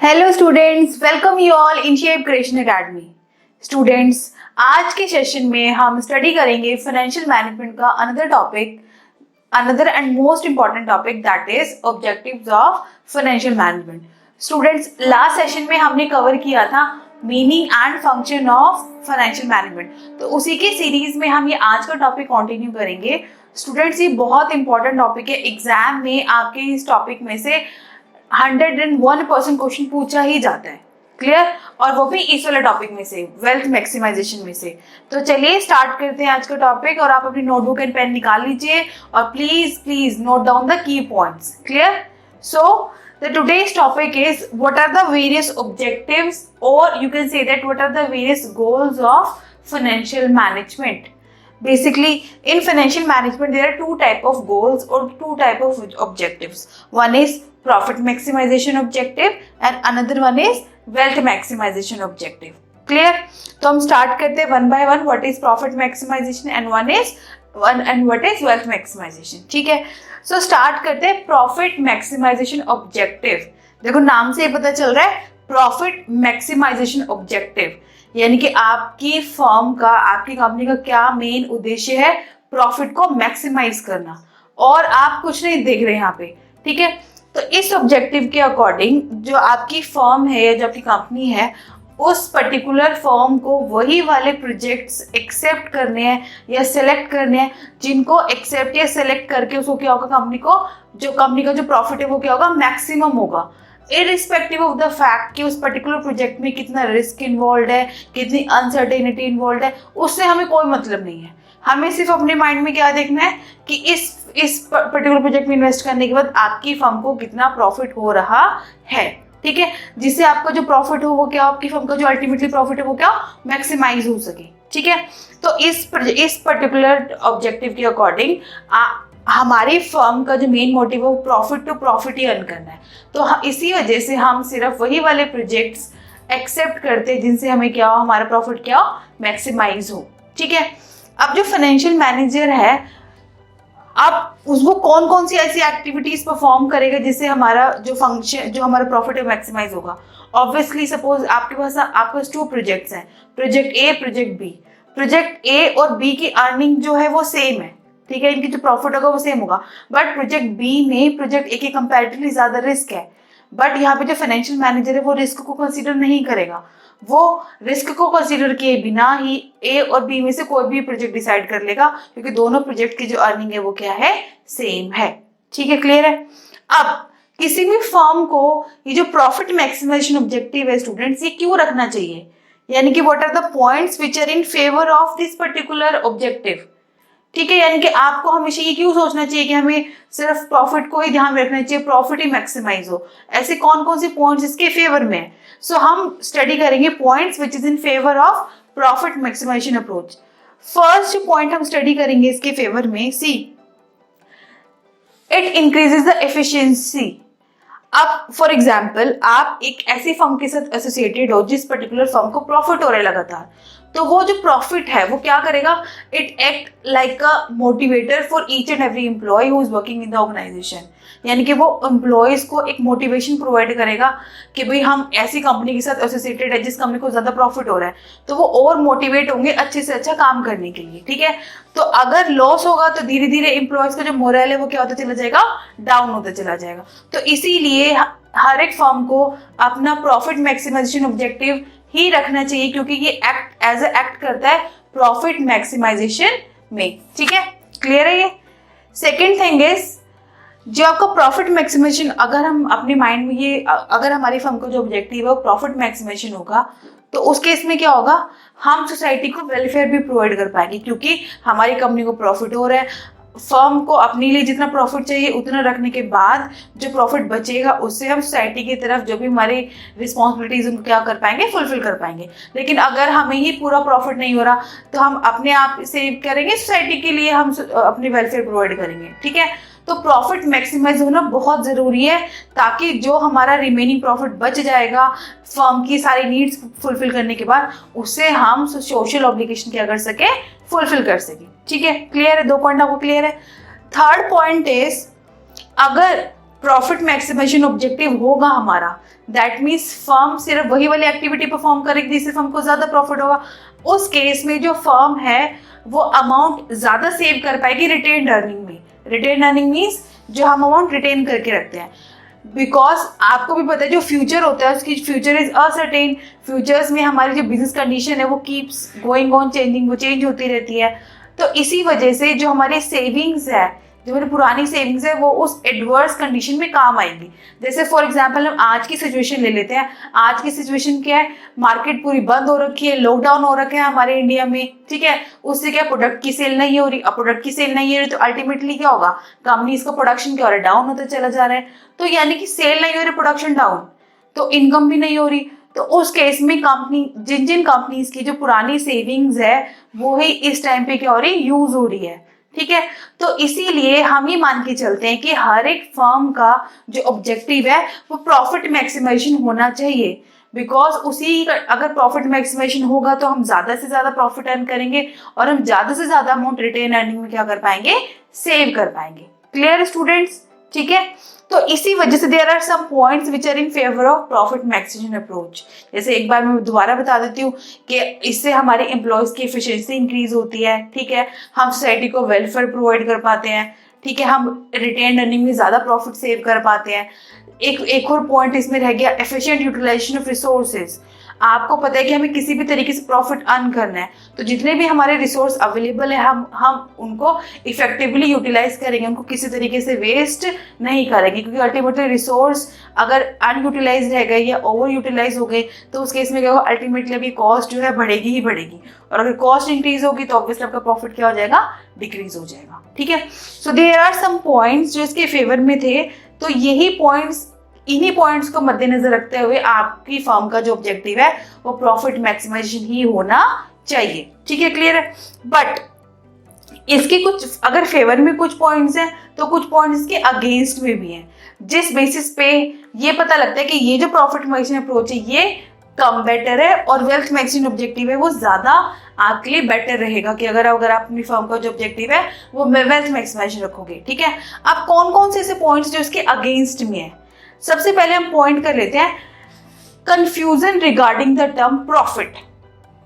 Hello students, welcome you all in shape creation academy. Students, आज के session में हम स्टडी करेंगे फाइनेंशियल मैनेजमेंट का another and most important topic, that is objectives of financial management. Students, last session में हमने cover किया था meaning and function of financial management, तो उसी के सीरीज में हम ये आज का टॉपिक कंटिन्यू करेंगे। स्टूडेंट्स, ये बहुत इंपॉर्टेंट टॉपिक है, एग्जाम में आपके इस टॉपिक में से 101% क्वेश्चन पूछा ही जाता है। क्लियर? और वो भी इस वाले टॉपिक में से, वेल्थ मैक्सिमाइजेशन में से। तो चलिए स्टार्ट करते हैं आज का टॉपिक, और आप अपनी नोटबुक एंड पेन निकाल लीजिए और please note down the key points. Clear? So the today's topic is what are the various objectives, or you can say that what are the various goals of financial management. Basically, in financial management there are two type of goals or two type of objectives. One is profit maximization objective and another one is wealth maximization objective. Clear? तो हम start करते हैं one by one, what is profit maximization and what is wealth maximization. ठीक है, so start करते हैं profit maximization objective. देखो नाम से ही पता चल रहा है प्रॉफिट मैक्सिमाइजेशन ऑब्जेक्टिव, यानी कि आपकी फर्म का, आपकी कंपनी का क्या मेन उद्देश्य है, प्रॉफिट को मैक्सिमाइज करना, और आप कुछ नहीं देख रहे यहाँ पे। ठीक है, तो इस ऑब्जेक्टिव के अकॉर्डिंग जो आपकी फर्म है या जो आपकी कंपनी है, उस पर्टिकुलर फॉर्म को वही वाले प्रोजेक्ट्स एक्सेप्ट करने हैं या सिलेक्ट करने हैं, जिनको एक्सेप्ट या सिलेक्ट करके उसको क्या होगा, कंपनी का जो प्रॉफिट है वो क्या होगा, मैक्सिमम होगा, इररिस्पेक्टिव ऑफ द फैक्ट कि उस पर्टिकुलर प्रोजेक्ट में कितना रिस्क इन्वॉल्व है, कितनी अनसर्टेनिटी इन्वॉल्व है, उससे हमें कोई मतलब नहीं है। हमें सिर्फ अपने माइंड में क्या देखना है कि इस पर्टिकुलर प्रोजेक्ट में इन्वेस्ट करने के बाद आपकी फर्म को कितना प्रॉफिट हो रहा है। ठीक है, जिससे आपका जो प्रॉफिट हो वो क्या, आपकी फर्म का जो अल्टीमेटली प्रॉफिट है वो क्या, मैक्सिमाइज हो सके। ठीक है, तो इस पर्टिकुलर ऑब्जेक्टिव के अकॉर्डिंग हमारी फर्म का जो मेन मोटिव है वो प्रॉफिट टू प्रॉफिट ही अर्न करना है। तो इसी वजह से हम सिर्फ वही वाले प्रोजेक्ट्स एक्सेप्ट करते हैं जिनसे हमें क्या हो, हमारा प्रॉफिट क्या हो, मैक्सिमाइज हो। ठीक है, अब जो फाइनेंशियल मैनेजर है, अब उसको कौन कौन सी ऐसी एक्टिविटीज परफॉर्म करेगा जिससे हमारा जो फंक्शन, जो हमारा प्रॉफिट है मैक्सिमाइज होगा। ऑब्वियसली सपोज आपके पास टू प्रोजेक्ट्स हैं, project A, project B. Project A और बी की अर्निंग जो है वो सेम है, ठीक है, इनकी जो प्रॉफिट होगा वो सेम होगा, बट प्रोजेक्ट बी में प्रोजेक्ट ए के कंपैरेटिवली ज्यादा रिस्क है। बट यहाँ पे जो फाइनेंशियल मैनेजर है वो रिस्क को कंसीडर नहीं करेगा, वो रिस्क को कंसीडर किए बिना ही ए और बी में से कोई भी प्रोजेक्ट डिसाइड कर लेगा, क्योंकि दोनों प्रोजेक्ट की जो अर्निंग है वो क्या है, सेम है। ठीक है, क्लियर है? अब किसी भी फर्म को ये जो प्रॉफिट मैक्सिमाइजेशन ऑब्जेक्टिव है स्टूडेंट्स, ये क्यों रखना चाहिए, यानी कि what are the points which are in favour of this particular objective. ठीक है, यानी कि आपको हमेशा ये क्यों सोचना चाहिए कि हमें सिर्फ प्रॉफिट को ही ध्यान में रखना चाहिए, प्रॉफिट ही मैक्सिमाइज हो। ऐसे कौन कौन से पॉइंट्स इसके फेवर में है? सो हम स्टडी करेंगे points which is in favour of profit maximization approach. First point हम स्टडी करेंगे इसके फेवर में, see it increases the efficiency. अब फॉर एग्जाम्पल आप एक ऐसी फर्म के साथ एसोसिएटेड हो जिस पर्टिकुलर फर्म को प्रॉफिट हो रहा है लगातार, तो वो जो प्रॉफिट है वो क्या करेगा, it act like a motivator for each and every employee who is working in the organization. यानी कि वो एम्प्लॉयज को एक मोटिवेशन प्रोवाइड करेगा कि भाई हम ऐसी कंपनी के साथ एसोसिएटेड है जिस कंपनी को ज्यादा प्रॉफिट हो रहा है, तो वो और मोटिवेट होंगे अच्छे से अच्छा काम करने के लिए। ठीक है, तो अगर लॉस होगा तो धीरे धीरे एम्प्लॉयज का जो मोरल है वो क्या होता चला जाएगा, डाउन होता चला जाएगा। तो इसीलिए हर एक फर्म को अपना प्रॉफिट मैक्सिमाइजेशन ऑब्जेक्टिव ही रखना चाहिए, क्योंकि ये एक्ट करता है प्रॉफिट मैक्सिमाइजेशन में। ठीक है, क्लियर है ये? सेकेंड थिंग इज, जो आपका प्रॉफिट मैक्सिमाइजेशन, अगर हम अपने माइंड में ये, अगर हमारी फर्म का जो ऑब्जेक्टिव है वो प्रॉफिट मैक्सिमाइजेशन होगा, तो उस केस में क्या होगा, हम सोसाइटी को वेलफेयर भी प्रोवाइड कर पाएंगे, क्योंकि हमारी कंपनी को प्रॉफिट हो रहा है, फर्म को अपने लिए जितना प्रॉफिट चाहिए उतना रखने के बाद जो प्रॉफिट बचेगा उससे हम सोसाइटी की तरफ जो भी हमारी रिस्पॉन्सिबिलिटीज उनको क्या कर पाएंगे, फुलफिल कर पाएंगे। लेकिन अगर हमें ही पूरा प्रॉफिट नहीं हो रहा तो हम अपने आप सेव करेंगे, सोसाइटी के लिए हम अपनी वेलफेयर प्रोवाइड करेंगे। ठीक है, तो प्रॉफिट मैक्सिमाइज होना बहुत ज़रूरी है, ताकि जो हमारा रिमेनिंग प्रॉफिट बच जाएगा फर्म की सारी नीड्स फुलफिल करने के बाद, उससे हम सोशल ऑब्लिगेशन क्या कर सके, फुलफिल कर सके। ठीक है, क्लियर है? दो पॉइंट आपको क्लियर है? थर्ड पॉइंट इज, अगर प्रॉफिट मैक्सिमाइजेशन ऑब्जेक्टिव होगा हमारा, दैट मीन्स फर्म सिर्फ वही वाली एक्टिविटी परफॉर्म करेगी जिससे फर्म को ज्यादा प्रॉफिट होगा, उस केस में जो फर्म है वो अमाउंट ज्यादा सेव कर पाएगी रिटेन अर्निंग में। रिटेन अर्निंग मीन्स जो हम अमाउंट रिटेन करके रखते हैं, बिकॉज आपको भी पता है जो फ्यूचर होता है उसकी फ्यूचर इज अनसर्टेन। फ्यूचर्स में हमारी जो बिजनेस कंडीशन है वो कीप्स गोइंग ऑन चेंजिंग, वो चेंज होती रहती है। तो इसी वजह से जो हमारी सेविंग्स है, जो हमारी पुरानी सेविंग्स है, वो उस एडवर्स कंडीशन में काम आएंगी। जैसे फॉर एग्जांपल हम आज की सिचुएशन ले लेते हैं। आज की सिचुएशन क्या है, मार्केट पूरी बंद हो रखी है, लॉकडाउन हो रखा है हमारे इंडिया में, ठीक है। उससे क्या प्रोडक्ट की सेल नहीं हो रही। अब प्रोडक्ट की सेल नहीं हो रही तो अल्टीमेटली क्या होगा, कंपनीज का प्रोडक्शन क्या हो रहा है, डाउन होता चला जा रहा है। तो यानी कि सेल नहीं हो रही, प्रोडक्शन डाउन, तो इनकम भी नहीं हो रही। तो उस केस में कंपनी, जिन कंपनीज की जो पुरानी सेविंग्स है वो ही इस टाइम पे क्या हो रही, यूज हो रही है, ठीक है। तो इसीलिए हम ये मान के चलते हैं कि हर एक फर्म का जो ऑब्जेक्टिव है वो प्रॉफिट मैक्सिमाइजेशन होना चाहिए, बिकॉज उसी अगर प्रॉफिट मैक्सिमाइजेशन होगा तो हम ज्यादा से ज्यादा प्रॉफिट अर्न करेंगे और हम ज्यादा से ज्यादा अमाउंट रिटेन अर्निंग में क्या कर पाएंगे, सेव कर पाएंगे। क्लियर स्टूडेंट्स, ठीक है। तो इसी वजह से there are some points which are in favour of profit maximization approach. जैसे एक बार मैं दोबारा बता देती हूँ कि इससे हमारे एम्प्लॉयज की एफिशिएंसी इंक्रीज होती है, ठीक है। हम सोसाइटी को वेलफेयर प्रोवाइड कर पाते हैं, ठीक है। हम रिटेन अर्निंग में ज्यादा प्रॉफिट सेव कर पाते हैं। एक और पॉइंट इसमें रह गया, एफिशिएंट यूटिलाइजेशन ऑफ रिसोर्सेज। आपको पता है कि हमें किसी भी तरीके से प्रॉफिट अर्न करना है तो जितने भी हमारे रिसोर्स अवेलेबल है हम उनको इफेक्टिवली यूटिलाइज करेंगे, उनको किसी तरीके से वेस्ट नहीं करेंगे, क्योंकि अल्टीमेटली रिसोर्स अगर अनयूटिलाइज रह गए या ओवर यूटिलाइज हो गए तो उस केस में क्या होगा, अल्टीमेटली अभी कॉस्ट जो है बढ़ेगी ही बढ़ेगी, और अगर कॉस्ट इंक्रीज होगी तो ऑब्वियसली आपका प्रॉफिट क्या हो जाएगा, डिक्रीज हो जाएगा, ठीक है। So there are some points जो इसके फेवर में थे। तो यही पॉइंट्स, इन्हीं पॉइंट्स को मद्देनजर रखते हुए आपकी फर्म का जो ऑब्जेक्टिव है वो प्रॉफिट मैक्सिमाइजेशन ही होना चाहिए, ठीक है। क्लियर है। बट इसके कुछ अगर फेवर में कुछ पॉइंट्स हैं तो कुछ पॉइंट्स इसके अगेंस्ट में भी हैं, जिस बेसिस पे ये पता लगता है कि ये जो प्रॉफिट मैक्सिमाइजेशन अप्रोच है ये कम बेटर है और वेल्थ मैक्सिमाइजेशन ऑब्जेक्टिव है वो ज्यादा आपके लिए बेटर रहेगा, कि अगर आप अपनी फर्म का जो ऑब्जेक्टिव है वो वेल्थ मैक्सिमाइजेशन रखोगे, ठीक है। अब कौन कौन से ऐसे पॉइंट्स जो इसके अगेंस्ट में है, सबसे पहले हम पॉइंट कर लेते हैं confusion regarding the term profit.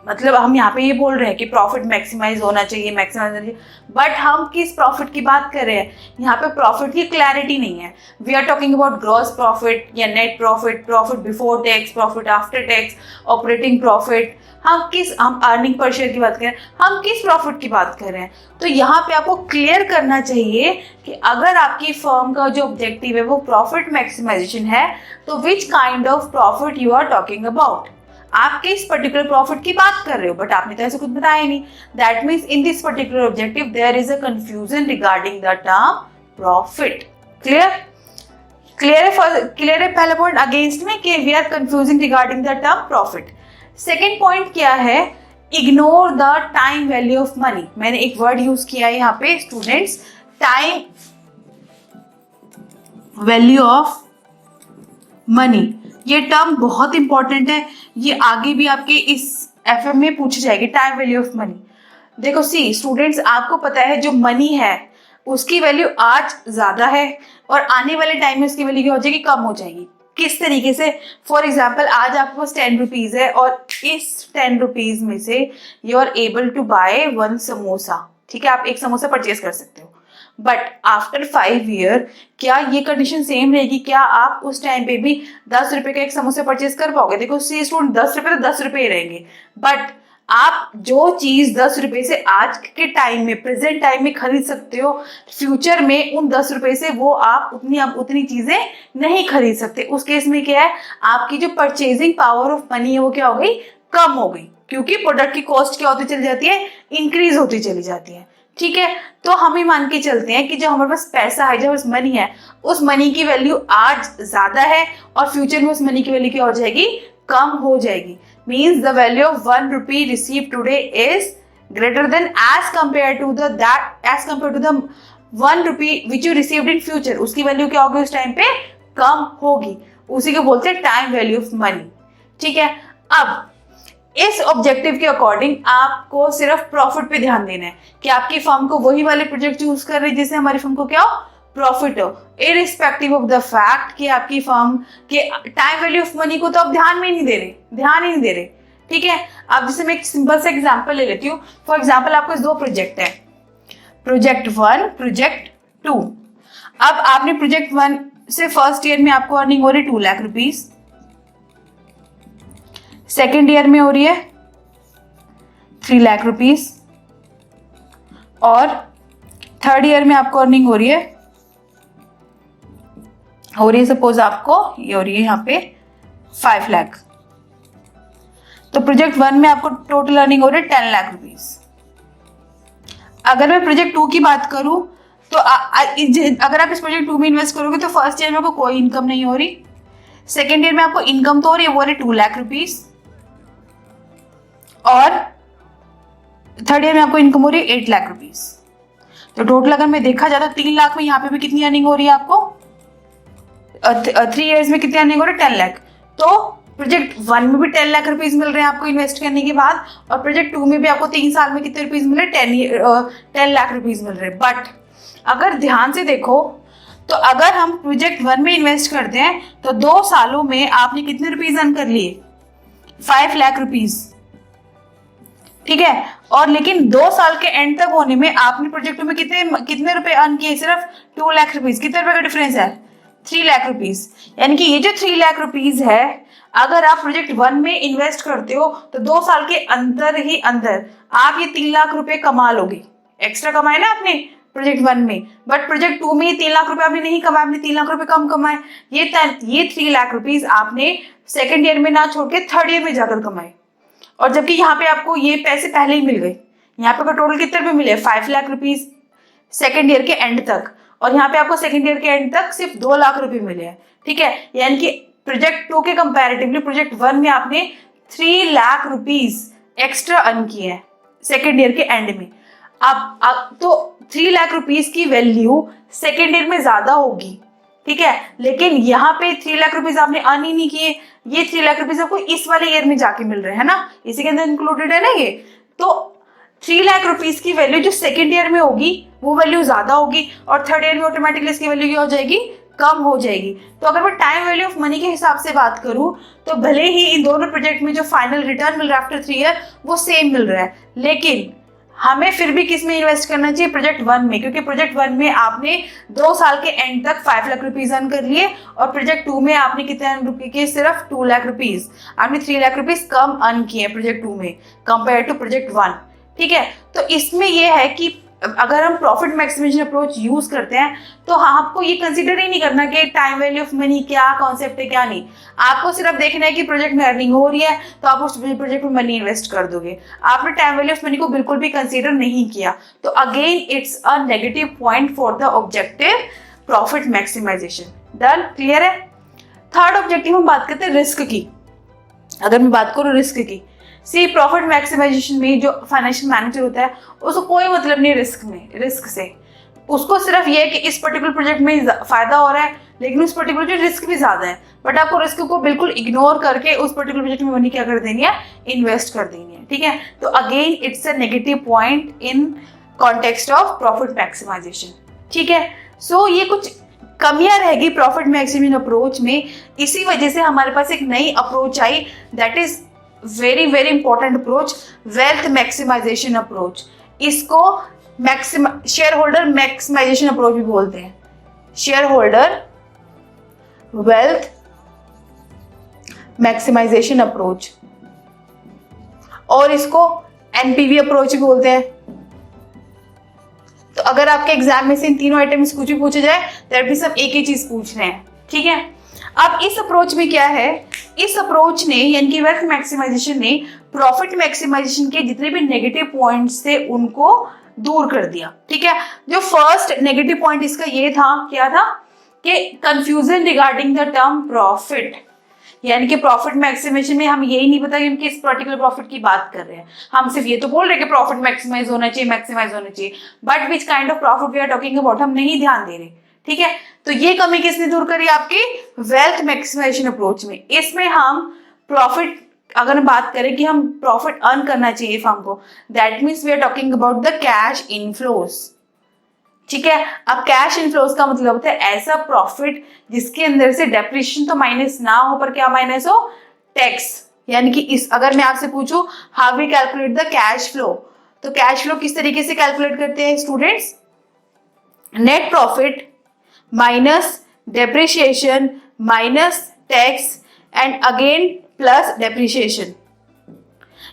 मतलब हम यहाँ पे ये बोल रहे हैं कि प्रॉफिट मैक्सिमाइज होना चाहिए, मैक्सिमाइज होना चाहिए, बट हम किस प्रॉफिट की बात कर रहे हैं, यहाँ पे प्रॉफिट की क्लैरिटी नहीं है। We are talking about gross profit या net profit, profit before tax, profit after tax, operating profit, हम अर्निंग पर शेयर की बात करें, हम किस प्रॉफिट की बात कर रहे हैं। तो यहाँ पे आपको क्लियर करना चाहिए कि अगर आपकी फर्म का जो ऑब्जेक्टिव है वो प्रॉफिट मैक्सिमाइजेशन है तो which kind of profit you are talking about. आप किस पर्टिकुलर प्रॉफिट की बात कर रहे हो, बट आपने तो ऐसे कुछ बताया नहीं। That means in this particular objective there is a confusion regarding the term profit. Clear clear है पहला पॉइंट अगेंस्ट में कि we are confusing regarding the term profit. Second point क्या है, ignore the time value of money. मैंने एक word use किया है यहाँ पे students, time value of money. ये टर्म बहुत इंपॉर्टेंट है, ये आगे भी आपके इस एफएम में पूछी जाएगी, टाइम वैल्यू ऑफ मनी। देखो सी स्टूडेंट्स, आपको पता है जो मनी है उसकी वैल्यू आज ज्यादा है और आने वाले टाइम में उसकी वैल्यू क्या हो जाएगी, कम हो जाएगी। किस तरीके से, फॉर एग्जाम्पल आज आपके पास 10 रुपीज है और इस 10 रुपीज में से you are able to buy 1 samosa, ठीक है, आप एक समोसा परचेज कर सकते हो। बट आफ्टर 5 ईयर क्या ये कंडीशन सेम रहेगी, क्या आप उस टाइम पे भी 10 रुपए का एक समोसा परचेज कर पाओगे। देखो सी स्टूडेंट, 10 रुपए तो 10 रुपए ही रहेंगे, बट आप जो चीज 10 रुपए से आज के टाइम में, प्रेजेंट टाइम में खरीद सकते हो, फ्यूचर में उन 10 रुपए से वो आप उतनी चीजें नहीं खरीद सकते। उस केस में क्या है, आपकी जो परचेजिंग पावर ऑफ मनी है वो क्या हो गई, कम हो गई, क्योंकि प्रोडक्ट की कॉस्ट क्या होती चली जाती है, इंक्रीज होती चली जाती है, ठीक है। तो हम ही मान के चलते हैं कि जो हमारे पास पैसा है, जो मनी है, उस मनी की वैल्यू आज ज्यादा है और फ्यूचर में उस मनी की वैल्यू क्या हो जाएगी, कम हो जाएगी। Means the value of 1 rupee receive today is greater than as compared to the 1 rupee which you received in future. उसकी वैल्यू क्या होगी, उस टाइम पे कम होगी। उसी को बोलते हैं टाइम वैल्यू ऑफ मनी, ठीक है। अब इस ऑब्जेक्टिव के अकॉर्डिंग आपको सिर्फ प्रॉफिट पे ध्यान देना है कि आपकी फर्म को वही वाले प्रोजेक्ट चूज कर रही है जिससे हमारी फर्म को क्या हो, प्रॉफिट हो, इरिस्पेक्टिव ऑफ द फैक्ट कि आपकी फर्म के टाइम वैल्यू ऑफ मनी को तो आप ध्यान ही नहीं दे रहे। ठीक है, अब जैसे मैं एक सिंपल सा एग्जांपल ले लेती हूँ। फॉर एग्जांपल आपको दो प्रोजेक्ट है, प्रोजेक्ट 1, प्रोजेक्ट 2। अब आपने प्रोजेक्ट 1 से फर्स्ट ईयर में आपको अर्निंग हो रही है 2 लाख रुपीज, सेकेंड ईयर में हो रही है 3 लाख रुपीज, और थर्ड ईयर में आपको अर्निंग हो रही है सपोज आपको ये हो रही है यहाँ पे 5 लाख। तो प्रोजेक्ट 1 में आपको टोटल अर्निंग हो रही है 10 लाख रुपीज। अगर मैं प्रोजेक्ट 2 की बात करूं तो अगर आप इस प्रोजेक्ट 2 में इन्वेस्ट करोगे तो फर्स्ट ईयर में आपको कोई इनकम नहीं हो रही, सेकेंड ईयर में आपको इनकम तो हो रही है, वो रही 2 लाख रुपीज, और थर्ड ईयर में आपको इनकम हो रही है 8 लाख रुपीज। तो टोटल अगर मैं देखा जाए तो 3 लाख में यहाँ पे भी कितनी अर्निंग हो रही है आपको, 3 इयर्स में कितनी अर्निंग हो रही है 10 लाख। तो प्रोजेक्ट 1 में भी 10 लाख रुपीज मिल रहे हैं आपको इन्वेस्ट करने के बाद, और प्रोजेक्ट 2 में भी आपको 3 साल में कितने रुपीज मिल रहे हैं, 10 लाख रुपीज मिल रहे हैं। बट अगर ध्यान से देखो तो अगर हम प्रोजेक्ट 1 में इन्वेस्ट करते हैं तो 2 सालों में आपने कितने रुपीज अर्न कर लिए, 5 लाख रुपीज। ठीक है, और लेकिन 2 साल के एंड तक होने में आपने प्रोजेक्ट में कितने रुपए अर्न किए, सिर्फ 2 लाख रुपीज। कितने रुपए का डिफरेंस है, 3 लाख रुपीज। यानी कि ये जो 3 लाख रुपीज है, अगर आप प्रोजेक्ट 1 में इन्वेस्ट करते हो तो 2 साल के अंदर आप ये 3 लाख रुपए कमा लोगे। एक्स्ट्रा कमाए ना आपने प्रोजेक्ट 1 में, बट प्रोजेक्ट 2 में ये 3 लाख रुपए आपने नहीं कमाए, आपने 3 लाख रुपए कम कमाए। ये 3 लाख रुपीज आपने सेकेंड ईयर में ना छोड़ के थर्ड ईयर में जाकर कमाए, और जबकि यहाँ पे आपको ये पैसे पहले ही मिल गए। यहाँ पे टोटल कितने रुपए मिले, 5 लाख रुपीज सेकेंड ईयर के एंड तक, और यहाँ पे आपको सेकेंड ईयर के एंड तक सिर्फ 2 लाख रुपए मिले हैं। ठीक है, यानी कि प्रोजेक्ट 2 के कंपैरेटिवली प्रोजेक्ट 1 में आपने 3 लाख रुपीज एक्स्ट्रा अर्न किए हैं सेकेंड ईयर के एंड में। अब तो 3 लाख रुपीज की वैल्यू सेकेंड ईयर में ज्यादा होगी। ठीक है, लेकिन यहाँ पे 3 लाख रुपीज आपने अर्न ही नहीं किए, ये 3 लाख रुपीज आपको इस वाले ईयर में जाके मिल रहे हैं ना, इसी के अंदर इंक्लूडेड है ना ये। तो 3 लाख रुपीज की वैल्यू जो सेकेंड ईयर में होगी वो वैल्यू ज्यादा होगी, और थर्ड ईयर में ऑटोमेटिकली इसकी वैल्यू क्या हो जाएगी, कम हो जाएगी। तो अगर मैं टाइम वैल्यू ऑफ मनी के हिसाब से बात करूं तो भले ही इन दोनों प्रोजेक्ट में जो फाइनल रिटर्न मिल रहा है आफ्टर 3 ईयर वो सेम मिल रहा है, लेकिन हमें फिर भी किस में इन्वेस्ट करना चाहिए, प्रोजेक्ट 1 में, क्योंकि प्रोजेक्ट 1 में आपने 2 साल के एंड तक 5 लाख रुपीज अर्न कर लिए, और प्रोजेक्ट 2 में आपने कितने अर्न रुपए किए, सिर्फ 2 लाख रुपीज। आपने 3 लाख रुपीज कम अर्न किए प्रोजेक्ट 2 में कंपेयर टू प्रोजेक्ट 1। ठीक है, तो इसमें यह है कि अगर हम प्रॉफिट मैक्सिमाइजेशन अप्रोच यूज करते हैं तो आपको ये कंसीडर ही नहीं करना कि टाइम वैल्यू ऑफ मनी क्या कॉन्सेप्ट है क्या नहीं। आपको सिर्फ देखना है कि प्रोजेक्ट में अर्निंग हो रही है तो आप उस प्रोजेक्ट में मनी इन्वेस्ट कर दोगे। आपने टाइम वैल्यू ऑफ मनी को बिल्कुल भी कंसीडर नहीं किया, तो again it's a negative point for the objective profit maximization. Done, clear है। थर्ड ऑब्जेक्टिव हम बात करते हैं रिस्क की। अगर मैं बात करूँ रिस्क की, सी प्रॉफिट मैक्सिमाइजेशन में जो फाइनेंशियल मैनेजर होता है उसको कोई मतलब नहीं रिस्क से। उसको सिर्फ ये है कि इस पर्टिकुलर प्रोजेक्ट में फायदा हो रहा है, लेकिन उस पर्टिकुलर जो रिस्क भी ज्यादा है, बट आपको रिस्क को बिल्कुल इग्नोर करके उस पर्टिकुलर प्रोजेक्ट में मनी क्या कर देनी है, इन्वेस्ट कर देनी है। ठीक है, तो again it's a negative point in context of profit maximization. ठीक है, सो ये कुछ कमियां रहेगी प्रॉफिट मैक्सिमाइजेशन अप्रोच में। इसी वजह से हमारे पास एक नई अप्रोच आई, that is very very important approach, wealth maximization approach. इसको शेयर होल्डर मैक्सिमाइजेशन अप्रोच भी बोलते हैं, share holder wealth maximization approach, और इसको एनपीवी अप्रोच भी बोलते हैं। तो अगर आपके एग्जाम में से इन तीनों आइटम्स कुछ भी पूछे जाए तो भी सब एक ही चीज पूछ रहे हैं। ठीक है, अब इस अप्रोच में क्या है, इस अप्रोच ने यानी कि वेल्थ मैक्सिमाइजेशन ने प्रॉफिट मैक्सिमाइजेशन के जितने भी नेगेटिव पॉइंट्स थे उनको दूर कर दिया। ठीक है, जो फर्स्ट नेगेटिव पॉइंट इसका ये था, क्या था कि confusion regarding the term profit, यानी कि प्रॉफिट मैक्सिमाइजेशन में हम यही नहीं पता कि हम किस पर्टिकुलर प्रॉफिट की बात कर रहे हैं। हम सिर्फ ये तो बोल रहे हैं कि प्रॉफिट मैक्सिमाइज होना चाहिए, but which kind of profit we are talking about हम नहीं ध्यान दे रहे। ठीक है, तो ये कमी किसने दूर करी, आपकी वेल्थ मैक्सिमाइजेशन अप्रोच में। इसमें हम प्रॉफिट, अगर हम बात करें कि हम प्रॉफिट अर्न करना चाहिए फर्म को, that means we are talking about the cash inflows. ठीक है। अब कैश इनफ्लोज का मतलब होता है ऐसा प्रॉफिट जिसके अंदर से डेप्रिसिएशन तो माइनस ना हो पर क्या माइनस हो, टैक्स। यानी कि इस अगर मैं आपसे पूछूं how we calculate the cash flow, तो कैश फ्लो किस तरीके से कैलकुलेट करते हैं students, net profit minus depreciation minus tax and again plus depreciation.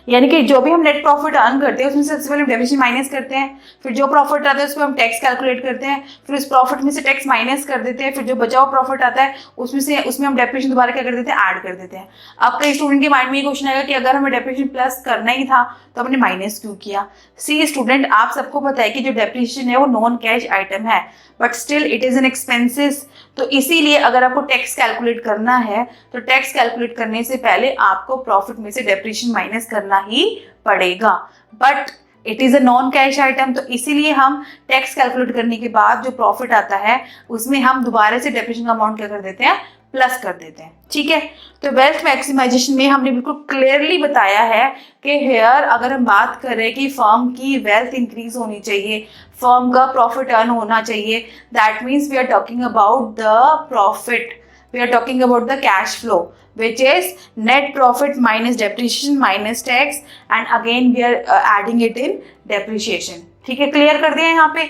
यानी कि जो भी हम नेट प्रॉफिट अर्न करते हैं उसमें से सबसे पहले डेप्रिसिएशन माइनस करते हैं, फिर जो प्रॉफिट आता है उस पर हम टैक्स कैलकुलेट करते हैं, फिर उस प्रॉफिट में से टैक्स माइनस कर देते हैं, फिर जो बचा हुआ प्रॉफिट आता है उसमें हम डेप्रिसिएशन दोबारा क्या कर देते हैं, ऐड कर देते हैं। अब कई स्टूडेंट के माइंड में ये क्वेश्चन आएगा कि अगर हमें डेप्रिसिएशन प्लस करना ही था तो हमने माइनस क्यों किया। सी स्टूडेंट, आप सबको पता है कि जो डेप्रिसिएशन है वो नॉन कैश आइटम है but still it is an expenses, तो इसीलिए अगर आपको टैक्स कैलकुलेट करना है तो टैक्स कैलकुलेट करने से पहले आपको प्रॉफिट में से डेप्रिसिएशन माइनस करना ही पड़ेगा। But it is a non cash item, तो इसीलिए हम टैक्स कैलकुलेट करने के बाद जो प्रॉफिट आता है उसमें हम दोबारा से डेप्रिसिएशन का अमाउंट क्या कर देते हैं, प्लस कर देते हैं। ठीक है, तो वेल्थ मैक्सिमाइजेशन में हमने बिल्कुल क्लियरली बताया है कि हेयर अगर हम बात करें कि फर्म की वेल्थ इंक्रीज होनी चाहिए, फर्म का प्रॉफिट अर्न होना चाहिए, that means we are talking about the profit, we are talking about the cash flow which is net profit minus depreciation minus tax and again we are adding it in depreciation। ठीक है, clear कर दिया यहाँ पे।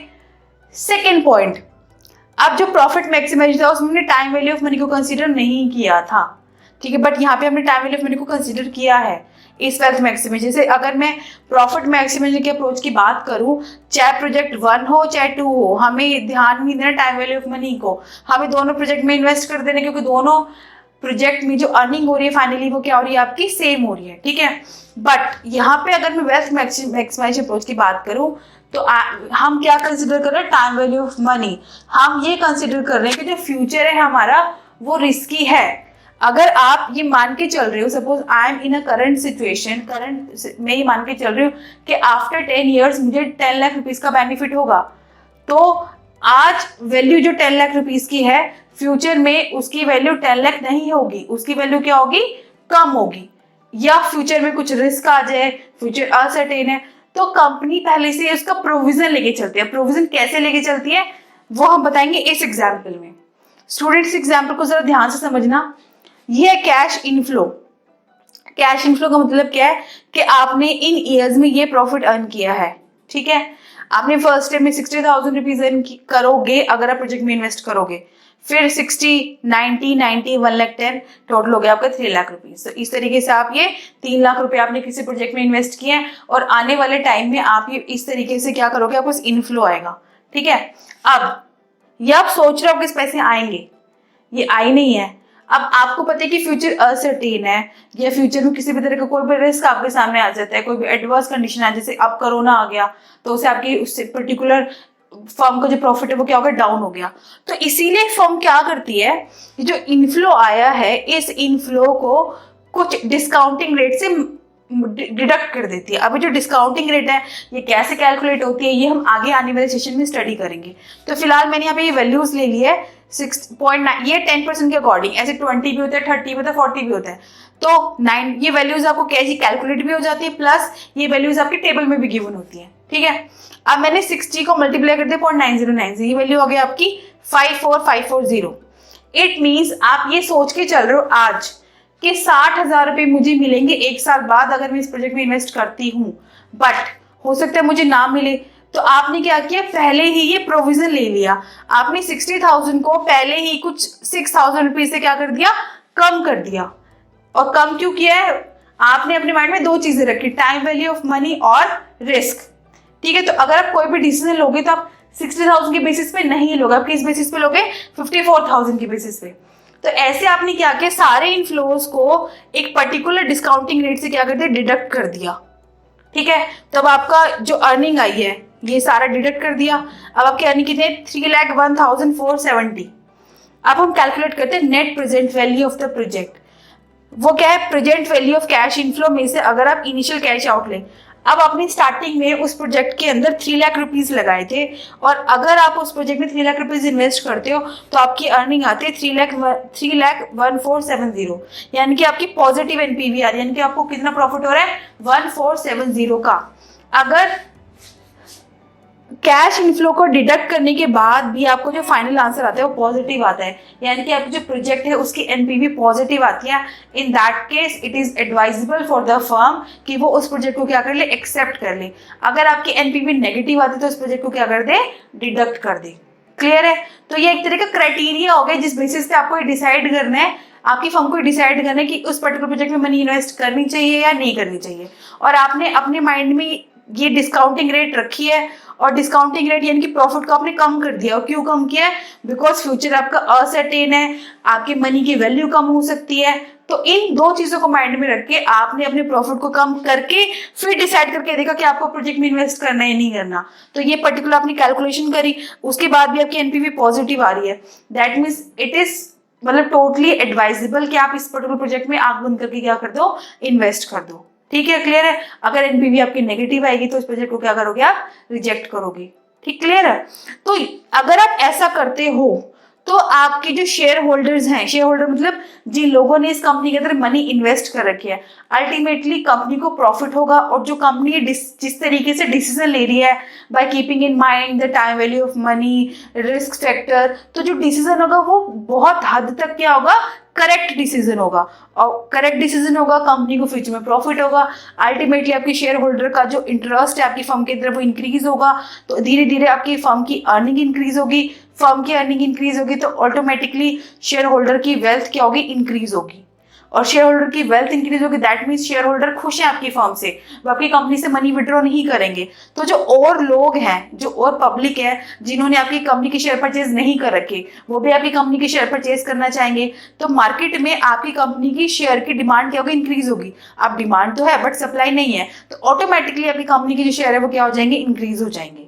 Second point, अब जो profit maximise था उसमें हमने टाइम वैल्यू ऑफ मनी को कंसीडर नहीं किया था, ठीक है, बट यहाँ पे हमने टाइम वैल्यू ऑफ मनी को कंसीडर किया है इस वेल्थ मैक्सिमाइजेशन से। अगर मैं प्रॉफिट मैक्सिमाइजेशन के अप्रोच की बात करूं, चाहे प्रोजेक्ट 1 हो चाहे 2 हो, हमें ध्यान नहीं देना टाइम वैल्यू ऑफ मनी को, हमें दोनों प्रोजेक्ट में इन्वेस्ट कर देना, क्योंकि दोनों प्रोजेक्ट में जो अर्निंग हो रही है फाइनली वो क्या हो रही है, आपकी सेम हो रही है। ठीक है, बट यहाँ पे अगर मैं वेल्थ मैक्सिमाइजेशन अप्रोच की बात करूं तो हम क्या कंसिडर कर रहे हैं, टाइम वैल्यू ऑफ मनी। हम ये कंसिडर कर रहे हैं कि जो फ्यूचर है हमारा वो रिस्की है। अगर आप ये मान के चल रहे हो, suppose I am in a current situation, current में ये मान के चल रही हूँ कि आफ्टर 10 ईयर्स मुझे 10 लाख रुपीस का बेनिफिट होगा, तो आज वैल्यू जो 10 लाख रुपीस की है फ्यूचर में उसकी वैल्यू 10 लाख नहीं होगी, उसकी वैल्यू क्या होगी, कम होगी, या फ्यूचर में कुछ रिस्क आ जाए, फ्यूचर अनसर्टेन है, तो कंपनी पहले से उसका प्रोविजन लेके चलती है। प्रोविजन कैसे लेके चलती है वो हम बताएंगे इस एग्जाम्पल में। स्टूडेंट्स एग्जाम्पल को जरा ध्यान से समझना, ये कैश इनफ्लो। कैश इनफ्लो का मतलब क्या है कि आपने इन ईयर्स में ये प्रॉफिट अर्न किया है। ठीक है, आपने फर्स्ट टाइम में 60,000 रुपीज अर्न करोगे अगर आप प्रोजेक्ट में इन्वेस्ट करोगे, फिर 60, 90, 90, 1,10,000 टोटल हो गया आपका 3 लाख रुपीज। तो इस तरीके से आप ये 3 लाख रुपए आपने किसी प्रोजेक्ट में इन्वेस्ट किए हैं और आने वाले टाइम में आप ये इस तरीके से क्या करोगे, आपको इनफ्लो आएगा। ठीक है, अब ये आप सोच रहे हो किस पैसे आएंगे, ये आई नहीं है। अब आपको पता है कि फ्यूचर अनसर्टेन है, या फ्यूचर में किसी भी तरह का कोई भी रिस्क आपके सामने आ जाता है, कोई भी एडवर्स कंडीशन आ, जैसे अब कोरोना आ गया तो उसे आपकी उससे पर्टिकुलर फर्म का जो प्रॉफिट है वो क्या हो गया, डाउन हो गया। तो इसीलिए फर्म क्या करती है, जो इनफ्लो आया है इस इनफ्लो को कुछ डिस्काउंटिंग रेट से डिडक्ट कर देती है। अभी जो डिस्काउंटिंग रेट है ये कैसे कैलकुलेट होती है ये हम आगे आने वाले सेशन में स्टडी करेंगे। तो फिलहाल मैंने यहाँ पे ये वैल्यूज ले ली है 6.9, ये 10% के अकॉर्डिंग, ऐसे 20 भी होता है, 30 भी होता है, 40 भी होता है। तो 9 ये वैल्यूज आपको कैसे कैलकुलेट भी हो जाती है, प्लस ये वैल्यूज आपके टेबल में भी गिवन होती है। ठीक है, अब मैंने 60 को मल्टीप्लाई कर दिया 0.9090, ये वैल्यू हो गई आपकी 54540। इट मीन्स आप ये सोच के चल रहे हो आज कि 60,000 रुपये मुझे मिलेंगे 1 साल बाद अगर मैं इस प्रोजेक्ट में इन्वेस्ट करती हूँ, बट हो सकता है मुझे ना मिले। तो आपने क्या किया, पहले ही ये प्रोविजन ले लिया, आपने 60,000 को पहले ही कुछ 6,000 रुपीज से क्या कर दिया, कम कर दिया। और कम क्यों किया है, आपने अपने माइंड में 2 चीजें रखी, टाइम वैल्यू ऑफ मनी और रिस्क। ठीक है, तो अगर आप कोई भी डिसीजन लोगे तो आप 60,000 के बेसिस पे नहीं लोगे, आप किस बेसिस पे लोगे, 54,000 के बेसिस पे। तो ऐसे आपने क्या किया, सारे इनफ्लोज को एक पर्टिकुलर डिस्काउंटिंग रेट से क्या कर दिया, डिडक्ट कर दिया। ठीक है, तब आपका जो अर्निंग आई है ये सारा डिडक्ट कर दिया। अब आपकी अर्निंग कितनी है, 3,01,470। अब हम कैलकुलेट करते हैं net present value of the project. वो क्या है, present value of cash inflow में से अगर आप इनिशियल कैश आउट लें। अब आपने स्टार्टिंग में उस प्रोजेक्ट के अंदर 3 लाख रुपीज लगाए थे और अगर आप उस प्रोजेक्ट में 3 लाख रुपीज इन्वेस्ट करते हो तो आपकी अर्निंग आती है 3,1470, यानी कि आपकी पॉजिटिव एनपीवी आ रही है, यानी कि आपको कितना प्रॉफिट हो रहा है, 1470 का। अगर कैश इनफ्लो को डिडक्ट करने के बाद भी आपको जो फाइनल आंसर आता है वो पॉजिटिव आता है, यानी कि आपका जो प्रोजेक्ट है उसकी एनपीवी पॉजिटिव आती है, in that case it is advisable for the firm कि वो उस प्रोजेक्ट को क्या कर ले, एक्सेप्ट कर ले। अगर आपकी एनपीवी नेगेटिव आती है तो उस प्रोजेक्ट को क्या कर दे, डिडक्ट कर दे। क्लियर है? तो ये एक तरह का क्राइटेरिया हो गया जिस बेसिस पे आपको डिसाइड करना है, आपकी फर्म को डिसाइड करना है कि उस पर्टिकुलर प्रोजेक्ट में मनी इन्वेस्ट करनी चाहिए या नहीं करनी चाहिए। और आपने अपने माइंड में ये डिस्काउंटिंग रेट रखी है, और डिस्काउंटिंग रेट यानी कि प्रॉफिट को आपने कम कर दिया। और क्यों कम किया है? बिकॉज फ्यूचर आपका असर्टेन है, आपके मनी की वैल्यू कम हो सकती है। तो इन दो चीजों को माइंड में रख के आपने अपने प्रॉफिट को कम करके फिर डिसाइड करके देखा कि आपको प्रोजेक्ट में इन्वेस्ट करना है नहीं करना। तो ये पर्टिकुलर आपने कैलकुलेशन करी, उसके बाद भी आपकी एनपीवी पॉजिटिव आ रही है, दैट मीन्स इट इज मतलब टोटली एडवाइजेबल कि आप इस पर्टिकुलर प्रोजेक्ट में आंख बंद करके क्या कर दो, इन्वेस्ट कर दो। ठीक है, क्लियर है? अगर एनपीवी आपकी नेगेटिव आएगी तो इस प्रोजेक्ट को क्या करोगे, आप रिजेक्ट करोगे। ठीक, क्लियर है? तो अगर आप ऐसा करते हो तो आपके जो शेयर होल्डर्स हैं, शेयर होल्डर मतलब जिन लोगों ने इस कंपनी के अंदर मनी इन्वेस्ट कर रखी है, अल्टीमेटली कंपनी को प्रॉफिट होगा। और जो कंपनी जिस तरीके से डिसीजन ले रही है, by keeping in mind the time value of money, risk factor, तो जो डिसीजन होगा वो बहुत हद तक क्या होगा, करेक्ट डिसीजन होगा। और करेक्ट डिसीजन होगा, कंपनी को फ्यूचर में प्रॉफिट होगा, अल्टीमेटली आपकी शेयर होल्डर का जो इंटरेस्ट है आपकी फर्म के अंदर वो इंक्रीज होगा। तो धीरे धीरे आपकी फर्म की अर्निंग इंक्रीज होगी, फर्म की अर्निंग इंक्रीज होगी तो ऑटोमेटिकली शेयर होल्डर की वेल्थ क्या होगी, इंक्रीज होगी। और शेयर होल्डर की वेल्थ इंक्रीज होगी, दैट मीन्स शेयर होल्डर खुश है आपकी फर्म से, वो आपकी कंपनी से मनी विड्रॉ नहीं करेंगे। तो जो और लोग हैं, जो और पब्लिक है जिन्होंने आपकी कंपनी की शेयर परचेज नहीं कर रखे, वो भी आपकी कंपनी की शेयर परचेज करना चाहेंगे। तो मार्केट में आपकी कंपनी की शेयर की डिमांड क्या होगी, इंक्रीज होगी। अब डिमांड तो है बट सप्लाई नहीं है, तो ऑटोमेटिकली आपकी कंपनी की जो शेयर है वो क्या हो जाएंगे, इंक्रीज हो जाएंगे।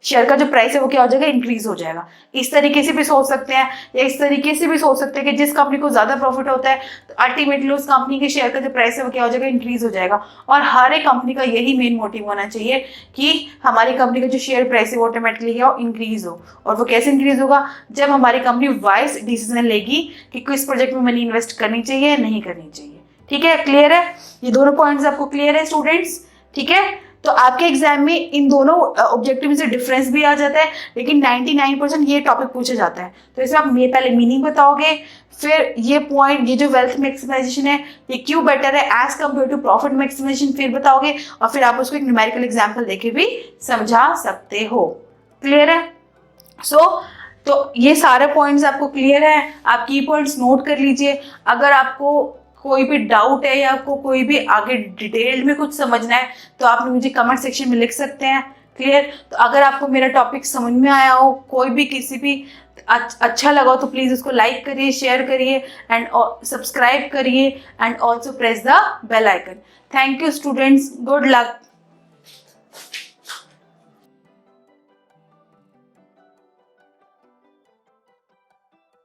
शेयर का जो प्राइस है वो क्या हो जाएगा, इंक्रीज हो जाएगा। इस तरीके से भी सोच सकते हैं, या इस तरीके से भी सोच सकते हैं कि जिस कंपनी को ज्यादा प्रॉफिट होता है तो अल्टीमेटली उस कंपनी के शेयर का जो प्राइस है वो क्या हो जाएगा, इंक्रीज हो जाएगा। और हर एक कंपनी का यही मेन मोटिव होना चाहिए कि हमारी कंपनी का जो शेयर प्राइस है वो ऑटोमेटिकली क्या हो, इंक्रीज हो। और वो कैसे इंक्रीज होगा, जब हमारी कंपनी वाइज डिसीजन लेगी कि किस प्रोजेक्ट में मनी इन्वेस्ट करनी चाहिए या नहीं करनी चाहिए। ठीक है, क्लियर है? ये दोनों पॉइंट्स आपको क्लियर है स्टूडेंट्स? ठीक है, तो आपके एग्जाम में इन दोनों ऑब्जेक्टिव में से डिफरेंस भी आ जाता है, लेकिन 99% ये टॉपिक पूछा जाता है। तो इसमें आप पहले मीनिंग बताओगे, फिर ये पॉइंट, ये जो वेल्थ मैक्सिमाइजेशन है ये क्यों बेटर है as compare to profit maximization, फिर बताओगे, और फिर आप उसको एक न्यूमेरिकल एग्जाम्पल देके भी समझा सकते हो। क्लियर है? तो ये सारे पॉइंट्स आपको क्लियर है, आप की पॉइंट्स नोट कर लीजिए। अगर आपको कोई भी डाउट है या आपको कोई भी आगे डिटेल में कुछ समझना है तो आप मुझे कमेंट सेक्शन में लिख सकते हैं। क्लियर? तो अगर आपको मेरा टॉपिक समझ में आया हो, कोई भी किसी भी अच्छा लगा हो तो प्लीज उसको लाइक करिए, शेयर करिए एंड सब्सक्राइब करिए and also press the bell icon. Thank you students, good luck.